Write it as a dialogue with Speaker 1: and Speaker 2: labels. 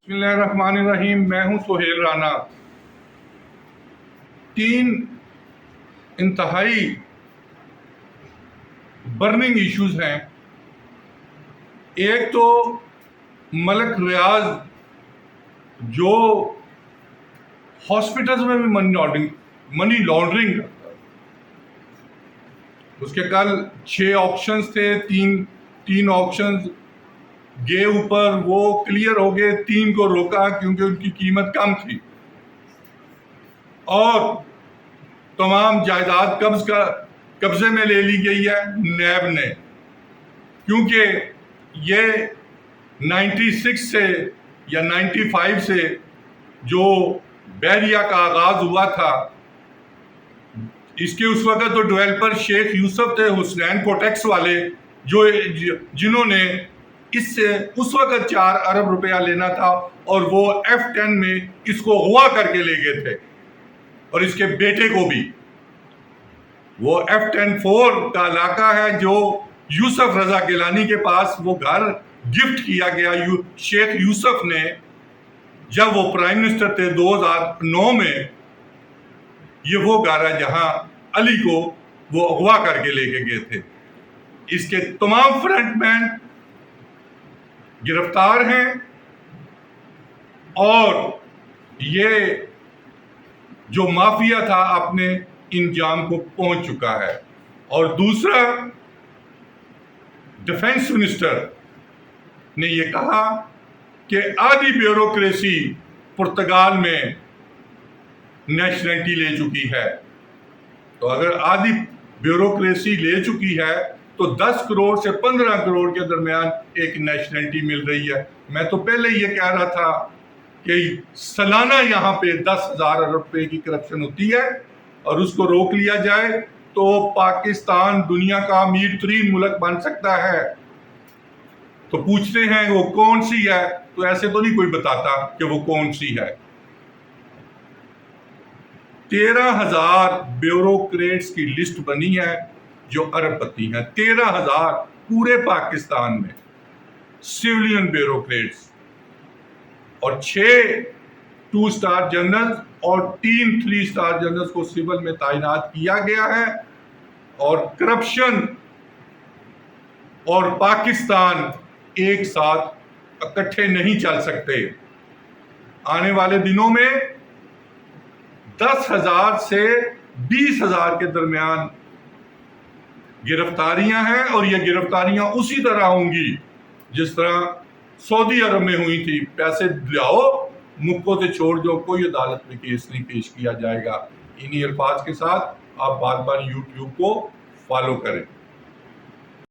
Speaker 1: بسم اللہ الرحمن الرحیم۔ میں ہوں سہیل رانا۔ تین انتہائی برننگ ایشوز ہیں۔ ایک تو ملک ریاض جو ہاسپٹلز میں بھی منی لانڈرنگ کرتا ہے۔ اس کے کل 6 آپشنز تھے، تین آپشنز گئے اوپر، وہ کلیئر ہو گئے، 3 کو روکا کیونکہ ان کی قیمت کم تھی، اور تمام جائیداد قبضے میں لے لی گئی ہے نیب نے، کیونکہ یہ 96 سے یا 95 سے جو بحریہ کا آغاز ہوا تھا، اس کے اس وقت تو ڈیولپر شیخ یوسف تھے، حسنین کوٹیکس والے، جنہوں نے اس سے اس وقت 4 ارب روپیہ لینا تھا، اور وہ F10 میں اس کو اغوا کر کے لے گئے تھے، اور اس کے بیٹے کو بھی۔ وہ F10-4 کا علاقہ ہے جو یوسف رضا گیلانی کے پاس وہ گھر گفٹ کیا گیا شیخ یوسف نے جب وہ پرائم منسٹر تھے 2009 میں۔ یہ وہ گھر ہے جہاں علی کو وہ اغوا کر کے لے کے گئے تھے۔ اس کے تمام فرنٹ مین گرفتار ہیں، اور یہ جو مافیا تھا اپنے انجام کو پہنچ چکا ہے۔ اور دوسرا، ڈیفنس منسٹر نے یہ کہا کہ آدھی بیوروکریسی پرتگال میں نیشنلٹی لے چکی ہے۔ تو اگر آدھی بیوروکریسی لے چکی ہے تو 10 کروڑ سے 15 کروڑ کے درمیان ایک نیشنلٹی مل رہی ہے۔ میں تو پہلے یہ کہہ رہا تھا کہ سالانہ یہاں پہ 10,000 ارب روپے کی کرپشن ہوتی ہے، اور اس کو روک لیا جائے تو پاکستان دنیا کا امیر ترین ملک بن سکتا ہے۔ تو پوچھتے ہیں وہ کون سی ہے، تو ایسے تو نہیں کوئی بتاتا کہ وہ کون سی ہے۔ 13,000 بیوروکریٹس کی لسٹ بنی ہے جو ارب پتی ہیں، 13,000 پورے پاکستان میں سیولین بیوروکریٹس، اور 6 2 اسٹار جنرل اور 3 3 اسٹار جنرل کو سول میں تعینات کیا گیا ہے۔ اور کرپشن اور پاکستان ایک ساتھ اکٹھے نہیں چل سکتے۔ آنے والے دنوں میں 10,000 سے 20,000 کے درمیان گرفتاریاں ہیں، اور یہ گرفتاریاں اسی طرح ہوں گی جس طرح سعودی عرب میں ہوئی تھی۔ پیسے لاؤ، مکوں سے چھوڑ دو، کوئی عدالت میں کیس نہیں پیش کیا جائے گا۔ انہی الفاظ کے ساتھ آپ بار بار YouTube کو فالو کریں۔